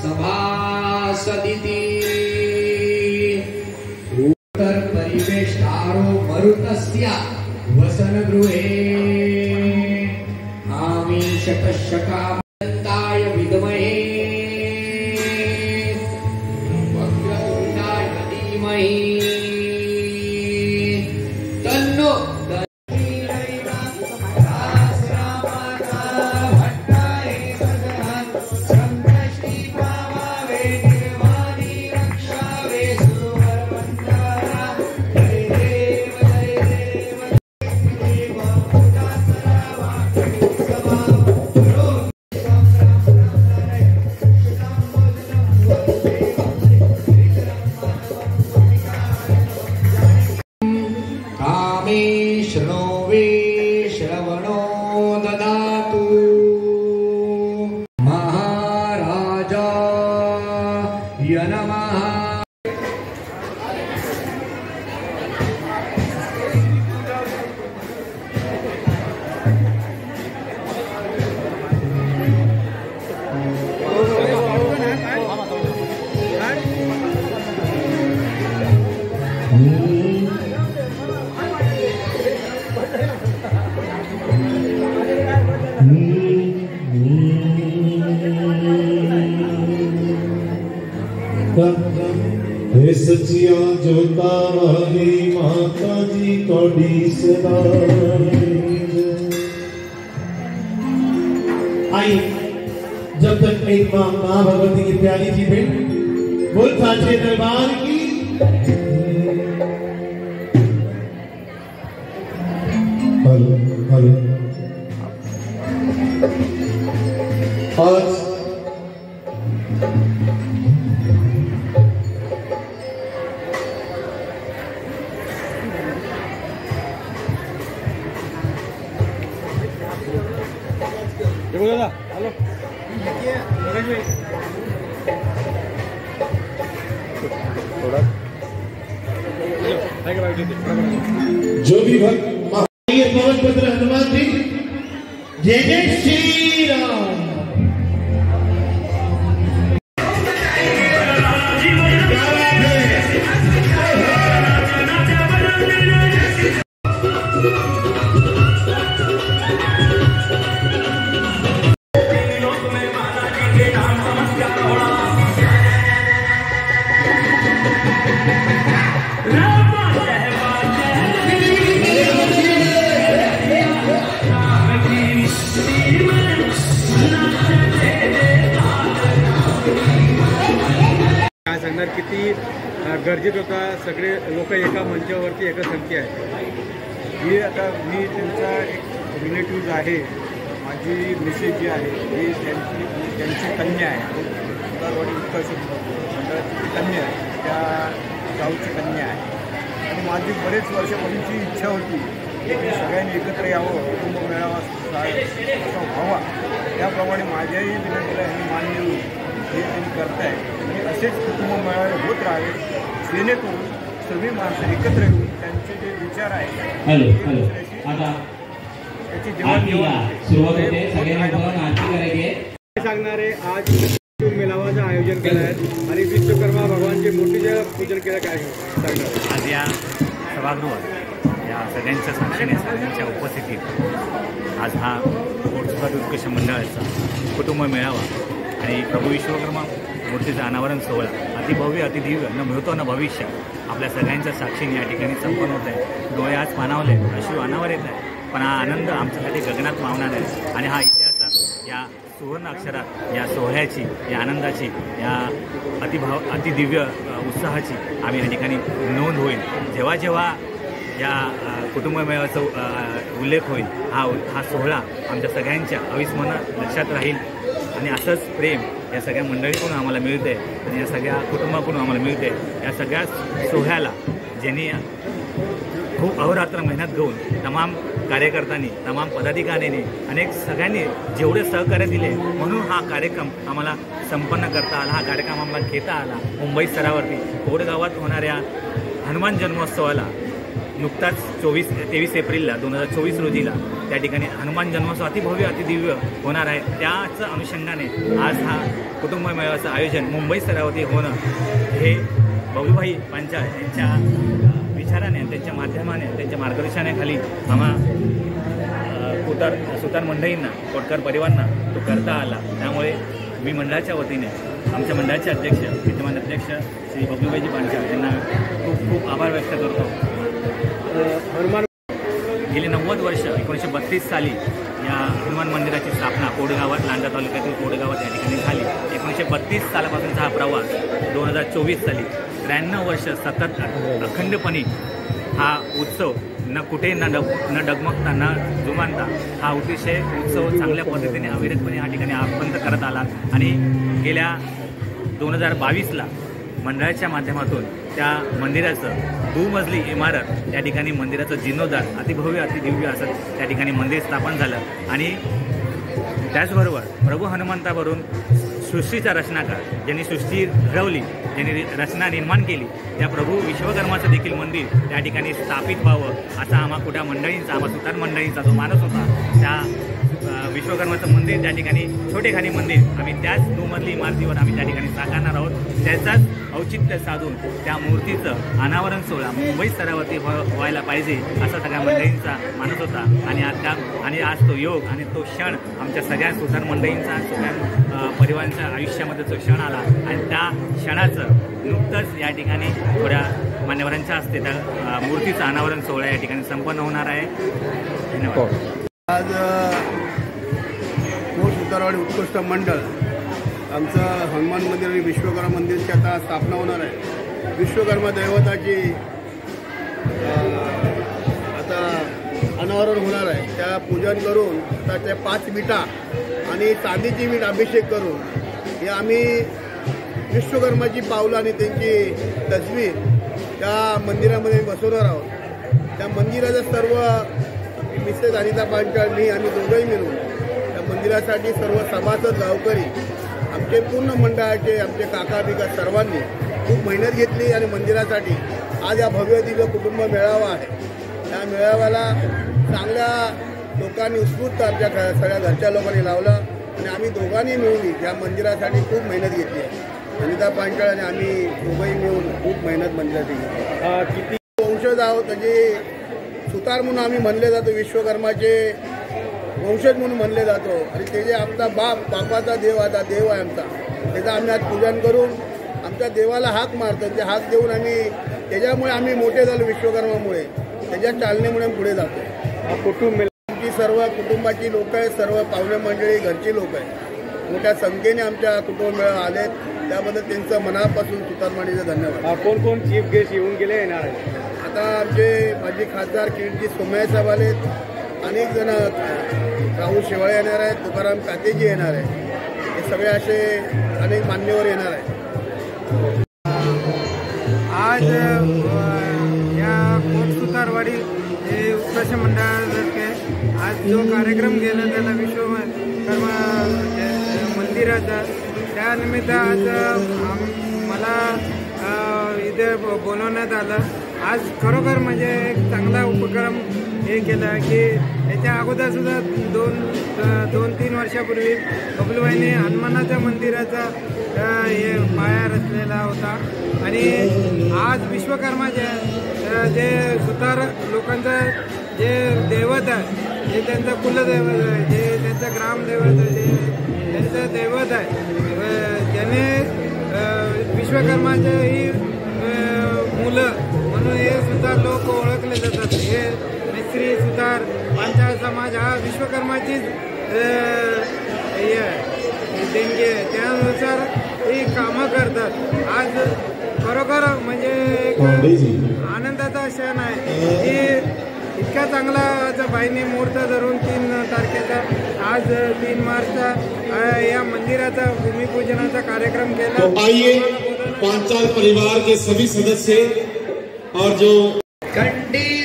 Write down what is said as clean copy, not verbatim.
सभासदिति उत्तर परिवेष्टारो मरुतस्य वसनगृहे आमी शतशकामन्ताय विद्महे वक्रतुण्डाय धीमहि तन्नो सचिया जोता वाली माता जी कौड़ी सदा। आई जब तक एक माँ भगवती की प्यारी जी भेंट बोल साचे दरबार की हेलो हेलो आज जो भी भक्त पवन पुत्र हनुमान जी जय जय श्री राम। किती गरजेत होता, सगळे लोक एका मंचावरती एकसंख्य आहे। ही आता मी त्यांचा एक रिलेटिव्ह आहे, माझी मिसेस जी आहे ही त्यांची कन्या आहे, उत्तरवाडी उत्कर्ष मंडळाची कन्या आहे, त्या गावची कन्या आहे। आणि माझी बरेच वर्षापूर्वीची इच्छा होती की सगळ्यांनी एकत्र यावं, कुटुंब मेळावा असा व्हावा। त्याप्रमाणे माझ्याही विनंतीला यांनी मान देऊन हे त्यांनी करताय आणि असेच कुटुंब मेळावे होत राहावे, जेणेकरून सगळी माणसं एकत्र येऊन त्यांचे जे विचार आहेत त्याची देवाणघेवाण सांगणारे आज मेळावाचं आयोजन केलं आहे आणि विश्वकर्मा भगवानचे मूर्तीचे पूजन केलं काय सांगणार आज या सभागृहात या सगळ्यांच्या साक्षीने सगळ्यांच्या उपस्थितीत आज हा उत्कर्ष मंडळाचा कुटुंब मेळावा आणि प्रभू विश्वकर्मा मूर्तीचं अनावरण सोहळा अतिभव्य अतिदिव्य न भूतो न भविष्य आपल्या सगळ्यांच्या साक्षीने या ठिकाणी संपन्न होत आहे। डोळे आज पाणावले, अश्रू अनावर येत आहे, पण हा आनंद आमच्यासाठी गगनात मावणार आहे आणि हा इतिहासात या सुवर्ण अक्षरात या सोहळ्याची, या आनंदाची, या अतिदिव्य उत्साहाची आम्ही या ठिकाणी नोंद होईल। जेव्हा जेव्हा या कुटुंब मेळाव्याचा उल्लेख होईल हा सोहळा आमच्या सगळ्यांच्या अविस्मरणीय लक्षात राहील आणि असंच प्रेम या सगळ्या मंडळीकडून आम्हाला मिळते आणि या सगळ्या कुटुंबाकडून आम्हाला मिळते। या सगळ्या सोहळ्याला ज्यांनी खूप अहोरात्र मेहनत घेऊन तमाम कार्यकर्त्यांनी, तमाम पदाधिकाऱ्यांनी, अनेक सगळ्यांनी जेवढे सहकार्य दिले म्हणून हा कार्यक्रम आम्हाला संपन्न करता आला, हा कार्यक्रम आम्हाला घेता आला। मुंबई स्तरावरती कोडगावात होणाऱ्या हनुमान जन्मोत्सवाला नुकताच 23 एप्रिलला 2024 रोजीला त्या ठिकाणी हनुमान जन्मोत्सव अतिभव्य अतिदिव्य होणार आहे. त्याच अनुषंगाने आज हा कुटुंब मेळाव्याचं आयोजन मुंबई स्तरावरती होणं हे बबलूभाई पांचाळ यांच्या विचाराने, त्यांच्या माध्यमाने, त्यांच्या मार्गदर्शनाखाली आम्हा सुतार मंडळींना, कोटकर परिवारांना तो करता आला. त्यामुळे मी मंडळाच्या वतीने आमच्या मंडळाचे अध्यक्ष, विद्यमान अध्यक्ष श्री बबलूभाईजी पांचाळ यांना खूप खूप आभार व्यक्त करतो. गेली 90 वर्ष 1932 साली या हनुमान मंदिराची स्थापना कोडगावात, लांजा तालुक्यातील कोडगावात या ठिकाणी झाली. 1932 सालापासूनचा हा प्रवास 2024 साली 93 वर्ष सतत अखंडपणे हा उत्सव न कुठे न डगमगता न जुमानता हा अतिशय उत्सव चांगल्या पद्धतीने अविरतपणे या ठिकाणी आबंद करत आला. आणि गेल्या 2022ला मंडळाच्या माध्यमातून त्या मंदिराचं दुमजली इमारत, त्या ठिकाणी मंदिराचं जीर्णोद्धार अतिभव्य अतिदिव्य असं त्या ठिकाणी मंदिर स्थापन झालं. आणि त्याचबरोबर प्रभू हनुमंतावरून सृष्टीचा रचनाकार, ज्यांनी सृष्टी घडवली, ज्यांनी रचना निर्माण केली, त्या प्रभू विश्वकर्माचं देखील मंदिर त्या ठिकाणी स्थापित व्हावं असा आम्हा कुठल्या मंडळींचा, आम्हा सुतार मंडळींचा जो मानस होता. त्या विश्वकर्माचं मंदिर त्या ठिकाणी छोटेखानी मंदिर आम्ही त्याच दुमजली इमारतीवर आम्ही त्या ठिकाणी साकारणार आहोत. त्याचाच औचित्य साधून त्या मूर्तीचं अनावरण सोहळा मुंबई स्तरावरती व्हायला पाहिजे असा सगळ्या मंडळींचा मानस होता. आणि आज तो योग आणि तो क्षण आमच्या सगळ्या सुतार मंडळींचा, सगळ्या परिवारांच्या आयुष्यामध्ये तो क्षण आला. आणि त्या क्षणाचं नुकतंच या ठिकाणी थोड्या मान्यवरांच्या हस्ते त्या मूर्तीचं अनावरण सोहळा या ठिकाणी संपन्न होणार आहे. धन्यवाद. आज सुतारवाडी उत्कृष्ट मंडळ आमचं हनुमान मंदिर आणि विश्वकर्मा मंदिरची आता स्थापना होणार आहे. विश्वकर्मा दैवताची आता अनावरण होणार आहे. त्या पूजन करून आता त्या 5 विटा आणि चांदीची वीट अभिषेक करून हे आम्ही विश्वकर्माची पावलं आणि त्यांची तस्वीर त्या मंदिरामध्ये बसवणार आहोत. त्या मंदिराचं सर्व मिसेस अनिता पांचाळ, मी आम्ही दोघंही मिळून त्या मंदिरासाठी सर्व सभासद, गावकरी, आमचे पूर्ण मंडळाचे, आमचे काका बिका सर्वांनी खूप मेहनत घेतली आणि मंदिरासाठी आज या भव्य दिव्य कुटुंब मेळावा आहे. त्या मेळाव्याला चांगल्या लोकांनी, उत्स्फूर्त आमच्या सगळ्या घरच्या लोकांनी लावला आणि आम्ही दोघांनी मिळून या मंदिरासाठी खूप मेहनत घेतली आहे. अनिता पांचाळ आणि आम्ही दोघंही मिळून खूप मेहनत मंदिराची घेतली. किती वंशज आहोत, म्हणजे सुतार म्हणून आम्ही म्हणले जातो, विश्वकर्माचे वंशज म्हणून म्हणले जातो. आणि ते जे आमचा बापाचा देव, आता देव आहे आमचा, त्याचं आम्ही आज पूजन करून आमच्या देवाला हाक मारतो. ते हाक देऊन आम्ही, त्याच्यामुळे आम्ही मोठे झालो, विश्वकर्मामुळे, त्याच्या चालनेमुळे पुढे जातो. कुटुंब सर्व कुटुंबाची लोक आहेत, सर्व पाहुणे मंडळी, घरची लोक आहेत, मोठ्या संख्येने आमच्या कुटुंब मेळावा आलेत. त्याबद्दल त्यांचं मनापासून सुतारवाडीचं धन्यवाद. कोण कोण चीफ गेस्ट येऊन गेले येणार आहे? आता आमचे माजी खासदार किरीटजी सोमय्या साहेब आलेत, अनेक जण, राहुल शेवाळे येणार आहेत, तुकाराम कातेजी येणार आहे, हे सगळे असे अनेक मान्यवर येणार आहेत. आज या कोट सुतारवाडी हे उत्कर्ष मंडळातर्फे आज जो कार्यक्रम गेला त्याला विश्वकर्मा मंदिराचा, त्यानिमित्त आज मला इथे बोलवण्यात आलं. आज खरोखर म्हणजे एक चांगला उपक्रम हे केला की याच्या अगोदरसुद्धा 2-3 वर्षापूर्वी बबलूबाईंनी हनुमानाच्या मंदिराचा हे पाया रचलेला होता. आणि आज विश्वकर्मा जे सुतार लोकांचं जे दैवत आहे, जे त्यांचं कुलदैवत आहे, जे त्यांचं ग्रामदैवत आहे, जे त्यांचं दैवत आहे, ज्याने विश्वकर्माचे ही मुलं म्हणून हे सुतार लोक ओळखले जातात. हे मिस्त्री, सुतार, पांचाळ समाज हा विश्वकर्माचीच देणगी आहे, त्यानुसार ही कामं करतात. आज खरोखर म्हणजे एक आनंदाचा क्षण आहे की इतका चांगला आज बाईंनी मुहूर्त धरून 3 तारखेचा, आज 3 मार्चचा या मंदिराचा भूमिपूजनाचा कार्यक्रम केला. आइए पांचाल परिवार के सभी सदस्य और जो कंडी